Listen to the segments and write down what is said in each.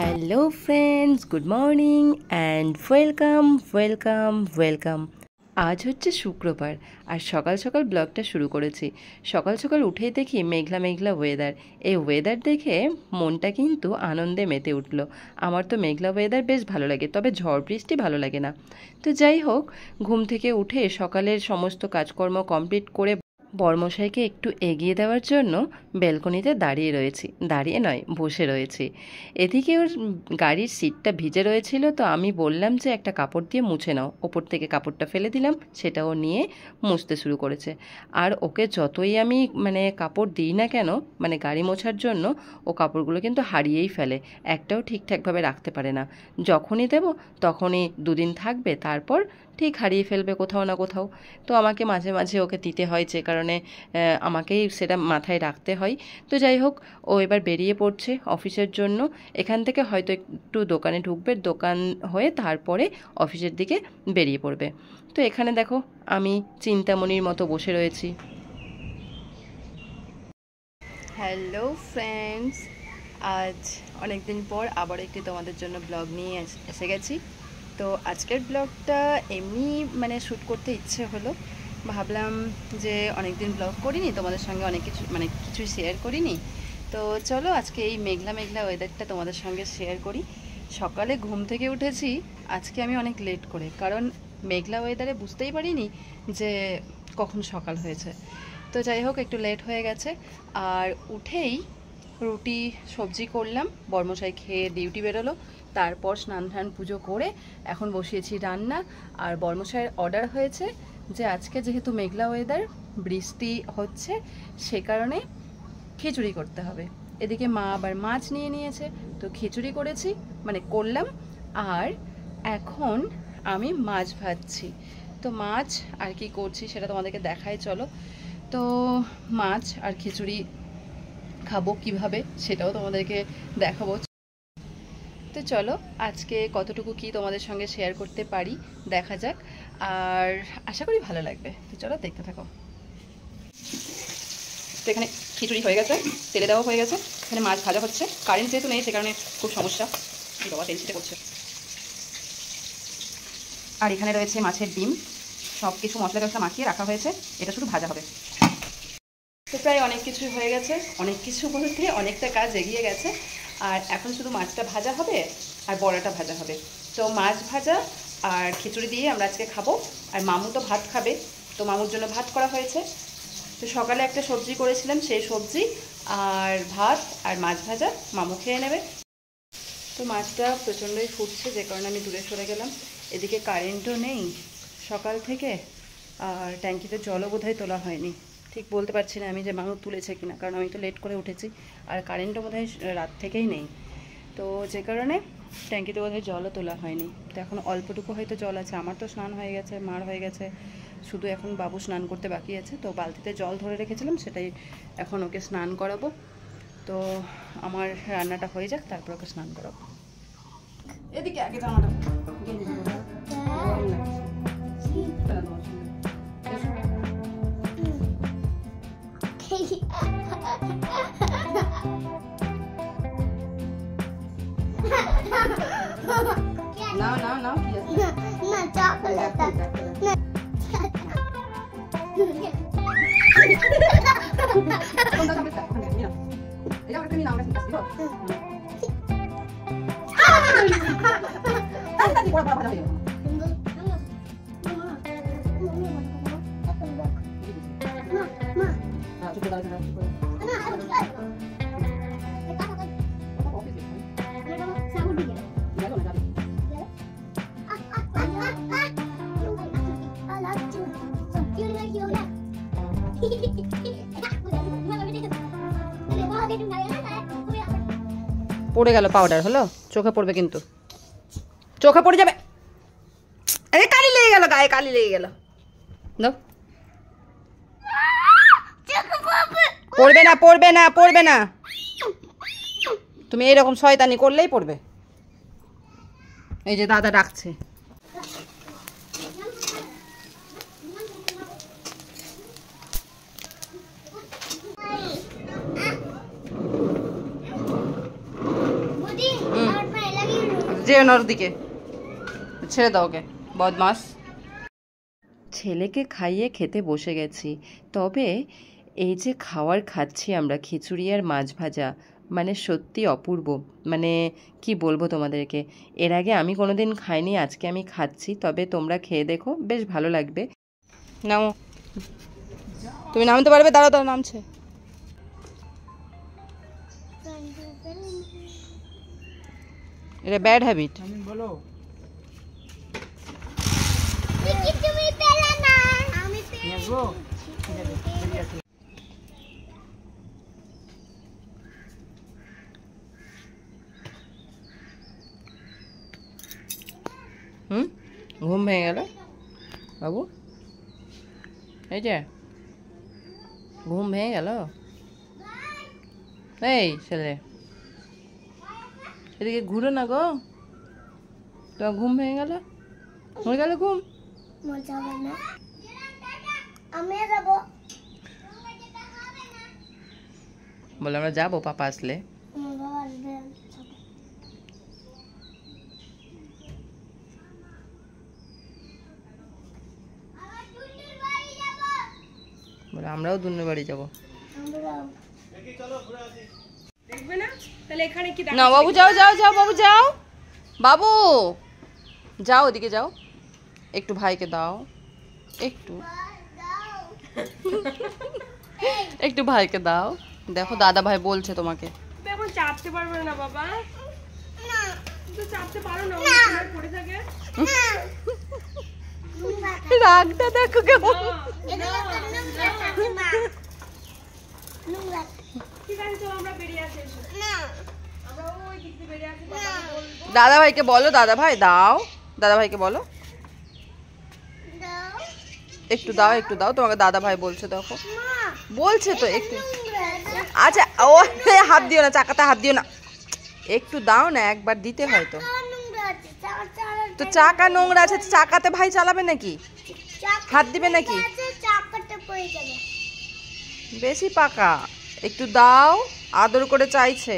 Hello friends, good morning and welcome. আজ হচ্ছে শুক্রবার আর সকাল সকাল ব্লগটা শুরু করেছি। সকাল সকাল উঠেই দেখি মেঘলা মেঘলা ওয়েদার। এই ওয়েদার দেখে মনটা কিন্তু আনন্দে মেতে উঠলো। আমার তো মেঘলা ওয়েদার বেশ ভালো লাগে, তবে ঝড় বৃষ্টি ভালো লাগে না। তো যাই হোক, ঘুম থেকে উঠে সকালের সমস্ত কাজকর্ম কমপ্লিট করে বরমশাইকে একটু এগিয়ে দেওয়ার জন্য ব্যালকনিতে বসে রয়েছি। এদিকে ওর গাড়ির সিটটা ভিজে রয়েছিল, তো আমি বললাম যে একটা কাপড় দিয়ে মুছে নাও। ওপর থেকে কাপড়টা ফেলে দিলাম, সেটাও নিয়ে মুছতে শুরু করেছে। আর ওকে যতই আমি কাপড় দিই না কেন, গাড়ি মোছার জন্য, ও কাপড়গুলো কিন্তু হারিয়েই ফেলে, একটাও ঠিকঠাকভাবে রাখতে পারে না। যখনই দেব তখনই দুদিন থাকবে, তারপর ঠিক হারিয়ে ফেলবে কোথাও না কোথাও। তো আমাকে মাঝে মাঝে ওকে দিতে হয়, যে কারণে আমাকেই সেটা মাথায় রাখতে হয়। তো যাই হোক, ও এবার বেরিয়ে পড়ছে অফিসের জন্য। এখান থেকে হয়তো একটু দোকানে ঢুকবে, দোকান হয়ে তারপরে অফিসের দিকে বেরিয়ে পড়বে। তো এখানে দেখো, আমি চিন্তামণির মতো বসে রয়েছি। হ্যালো ফ্রেন্ডস, আজ অনেক দিন পর আবার একটি তোমাদের জন্য ব্লগ নিয়ে এসে গেছি। তো আজকের ব্লগটা এমনি শ্যুট করতে ইচ্ছে হলো, ভাবলাম যে অনেক দিন ব্লগ করিনি, তোমাদের সঙ্গে অনেক কিছু শেয়ার করিনি। তো চলো আজকে এই মেঘলা মেঘলা ওয়েদারটা তোমাদের সঙ্গে শেয়ার করি। সকালে ঘুম থেকে উঠেছি আজকে আমি অনেক লেট করে, কারণ মেঘলা ওয়েদারে বুঝতেই পারিনি যে কখন সকাল হয়েছে। তো যাই হোক, একটু লেট হয়ে গেছে। আর উঠেই রুটি সবজি করলাম, বর্মশাই খেয়ে ডিউটি বেরোলো। তারপর স্নান ধান পুজো করে এখন বসিয়েছি রান্না। আর বর্মশাইয়ের অর্ডার হয়েছে যে আজকে যেহেতু মেঘলা ওয়েদার, বৃষ্টি হচ্ছে, সে কারণে খিচুড়ি করতে হবে। এদিকে মা আবার মাছ নিয়ে নিয়েছে, তো খিচুড়ি করলাম। আর এখন আমি মাছ ভাজছি। তো মাছ আর কি করছি সেটা তোমাদেরকে দেখাই, চলো। তো মাছ আর খিচুড়ি খাবো কিভাবে সেটাও তোমাদেরকে দেখাবো। তো চলো আজকে কতটুকু কি তোমাদের সঙ্গে শেয়ার করতে পারি দেখা যাক, আর আশা করি ভালো লাগবে। তো চলো দেখতে থাকো। তো এখানে খিচুড়ি হয়ে গেছে, তেলে দেওয়া হয়ে গেছে, এখানে মাছ ভাজা হচ্ছে। কারেন্ট যেহেতু নেই সে কারণে খুব সমস্যা। কি বাবা, তেল ছিটে করছে। আর এখানে রয়েছে মাছের ডিম, সব কিছু মশলা টশলা মাখিয়ে রাখা হয়েছে, এটা শুধু ভাজা হবে। তো প্রায় অনেক কিছু হয়ে গেছে, অনেক কিছু বলতে অনেকটা কাজ এগিয়ে গেছে। আর এখন শুধু মাছটা ভাজা হবে আর বড়াটা ভাজা হবে। তো মাছ ভাজা আর খিচুড়ি দিয়ে আমরা আজকে খাবো। আর মামু তো ভাত খাবে, তো মামুর জন্য ভাত করা হয়েছে। তো সকালে একটা সবজি করেছিলাম, সেই সবজি আর ভাত আর মাছ ভাজা মামু খেয়ে নেবে। তো মাছটা প্রচণ্ডই ফুটছে, যে কারণে আমি দূরে সরে গেলাম। এদিকে কারেন্টও নেই সকাল থেকে, আর ট্যাঙ্কিতে জলও বোধহয় তোলা হয়নি। ঠিক বলতে পারছি না আমি যে মামু তুলেছে কিনা, কারণ আমি তো লেট করে উঠেছি। আর কারেন্টও বোধহয় রাত থেকেই নেই, তো যে কারণে ট্যাঙ্কিতে বোধহয় জলও তোলা হয়নি। তো এখন অল্পটুকু হয়তো জল আছে। আমার তো স্নান হয়ে গেছে, মার হয়ে গেছে, শুধু এখন বাবু স্নান করতে বাকি আছে। তো বালতিতে জল ধরে রেখেছিলাম, সেটাই এখন ওকে স্নান করাবো। তো আমার রান্নাটা হয়ে যাক, তারপর ওকে স্নান করাবো। এদিকে আগে জামাটা না না না কি আছে না চকলেট না কোনটা চকলেট না এটা একটা নিয়ে নাও না দিও তাড়াতাড়ি পড়া পড়া হয়ে না চুপ করে দাও পড়ে গেল, পাউডার হলো, চোখে পড়বে কিন্তু, চোখে পড়ে যাবে। আরে কালি লেগে গেল, গায়ে কালি লেগে গেল। দাও, পড়বে না পড়বে না পড়বে না, তুমি এইরকম শয়তানি করলেই পড়বে। এই যে দাদা ডাকছে। যে ওনার দিকে ছেড়ে দাও ওকে, বদমাস। ছেলেকে খাইয়ে খেতে বসে গেছি। তবে এই যে খাওয়ার খাচ্ছি আমরা, খিচুড়ি আর মাছ ভাজা, মানে সত্যি অপূর্ব। মানে কি বলবো তোমাদেরকে, এর আগে আমি কোনোদিন খাইনি, আজকে আমি খাচ্ছি। তবে তোমরা খেয়ে দেখো, বেশ ভালো লাগবে। নামো, তুমি নামতে পারবে? দাঁড়াও দাঁড়াও, নামছে। এটা ব্যাড হ্যাবিট। বলো ঘুম ভেঙে গেল বাবু, এই যে ঘুম ভেঙে গেল। এই ছেলে, এদিকে ঘুরো না গো, তোমার ঘুম ভেঙে গেল, হয়ে গেল ঘুম। বলে আমরা যাবো পাপা আসলে। বলে আমরাও দুনুর বাড়ি যাবো। না বাবু যাও যাও যাও, বাবু যাও, বাবু যাও, ওদিকে যাও, একটু ভাইকে দাও, একটু একটু ভাইকে দাও। দেখো দাদা ভাই বলছে তোমাকে। এখন চাপতে পারবে না বাবা, চাপতে পারো না, পড়ে থাকে। রাগটা দেখো কেমন। দাদা ভাইকে বলো, দাদা ভাই দাও, দাদা ভাইকে বলো একটু দাও, একটু দাও, তোমাকে দাদা ভাই বলছে, দেখো বলছে তো একটু। আচ্ছা ও হাত দিও না, চাকাতে হাত দিও না, একটু দাও না, একবার দিতে হয় তো। তো চাকা নোংরা আছে, চাকাতে ভাই চালাবে নাকি, হাত দিবে নাকি? বেশি পাকা, একটু দাও, আদর করে চাইছে।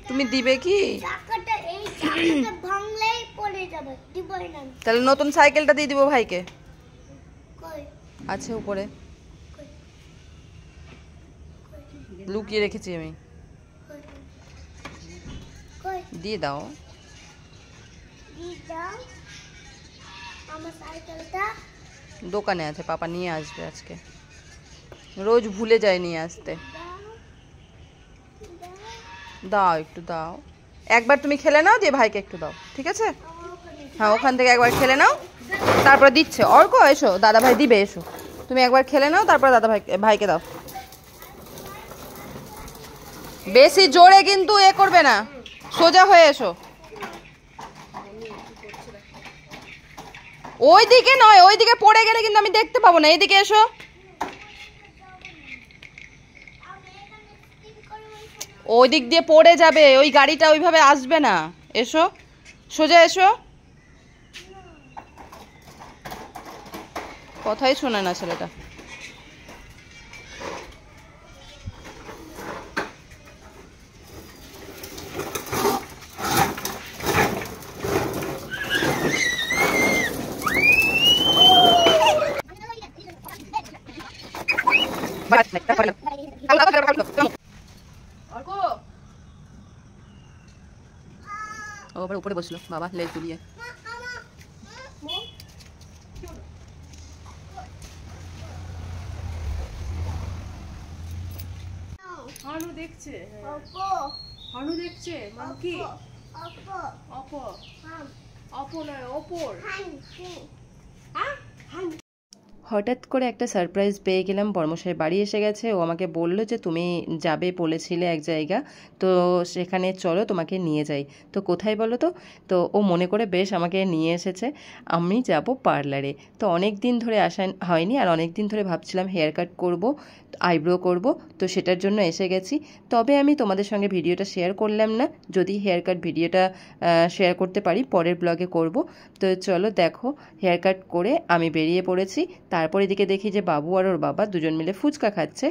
তুমি দিবে কি? তাহলে নতুন সাইকেলটা দিয়ে দিব ভাইকে। আছে উপরে, লুকিয়ে রেখেছি আমি, দিয়ে দাও। দোকানে আছে, পাপা নিয়ে আসবে আজকে, রোজ ভুলে যায় নিয়ে আসতে। দাও, একটু দাও, একবার তুমি খেলে নাও, দিয়ে ভাইকে একটু দাও, ঠিক আছে? হ্যাঁ ওখান থেকে একবার খেলে নাও, তারপরে দিচ্ছে। অর্ক এসো, দাদা ভাই দিবে, এসো তুমি একবার খেলে নাও, তারপরে দাদা ভাইকে দাও। বেশি জোরে কিন্তু এ করবে না, সোজা হয়ে এসো। ওই দিকে নয়, ওই দিকে পড়ে গেলে কিন্তু আমি দেখতে পাবো না, এইদিকে এসো। ওই দিক দিয়ে পড়ে যাবে, ওই গাড়িটা ওইভাবে আসবে না, এসো সোজা এসো। কথাই শোনে না ছেলেটা। উপরে বসলো বাবা, লেজ দুলিয়ে। হানু দেখছে, হানু দেখছে, মাংকি, অপো, অপো নয় অপর। হঠাৎ করে একটা সারপ্রাইজ পেয়ে গেলাম, বর্মশাই বাড়ি এসে গেছে। ও আমাকে বললো যে তুমি যাবে বলেছিলে এক জায়গা, তো সেখানে চলো তোমাকে নিয়ে যাই। তো কোথায় বলো তো? তো ও মনে করে বেশ আমাকে নিয়ে এসেছে। আমি যাব পার্লারে। তো অনেক দিন ধরে আসা হয়নি, আর অনেক দিন ধরে ভাবছিলাম হেয়ার কাট করবো, আইব্রো করব, তো সেটার জন্য এসে গেছি। তবে আমি তোমাদের সঙ্গে ভিডিওটা শেয়ার করলাম না, যদি হেয়ার কাট ভিডিওটা শেয়ার করতে পারি পরের ব্লগে করব। তো চলো দেখো, হেয়ার কাট করে আমি বেরিয়ে পড়েছি। তারপর এদিকে দেখি যে বাবু আর ওর বাবা দুজন মিলে ফুচকা খাচ্ছে।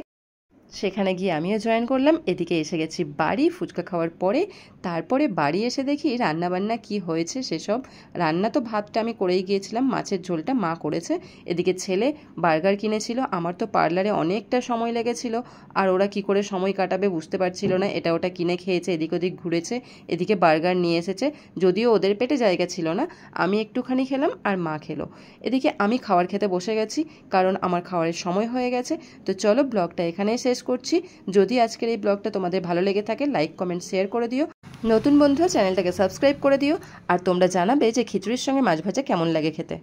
সেখানে গিয়ে আমিও জয়েন করলাম। এদিকে এসে গেছি বাড়ি ফুচকা খাওয়ার পরে। তারপরে বাড়ি এসে দেখি রান্নাবান্না কি হয়েছে সেসব। রান্না তো ভাতটা আমি করেই গিয়েছিলাম, মাছের ঝোলটা মা করেছে। এদিকে ছেলে বার্গার কিনেছিল। আমার তো পার্লারে অনেকটা সময় লেগেছিল, আর ওরা কি করে সময় কাটাবে বুঝতে পারছিল না। এটা ওটা কিনে খেয়েছে, এদিক ওদিক ঘুরেছে, এদিকে বার্গার নিয়ে এসেছে। যদিও ওদের পেটে জায়গা ছিল না, আমি একটুখানি খেলাম আর মা খেলো। এদিকে আমি খাবার খেতে বসে গেছি, কারণ আমার খাওয়ারের সময় হয়ে গেছে। তো চলো ব্লগটা এখানেই শেষ করছি। যদি আজকের এই ব্লগটা তোমাদের ভালো লেগে থাকে, লাইক কমেন্ট শেয়ার করে দিও। নতুন বন্ধুরা চ্যানেলটাকে সাবস্ক্রাইব করে দিও। আর তোমরা জানাবে যে খিচুড়ির সঙ্গে মাছ ভাজা কেমন লাগে খেতে।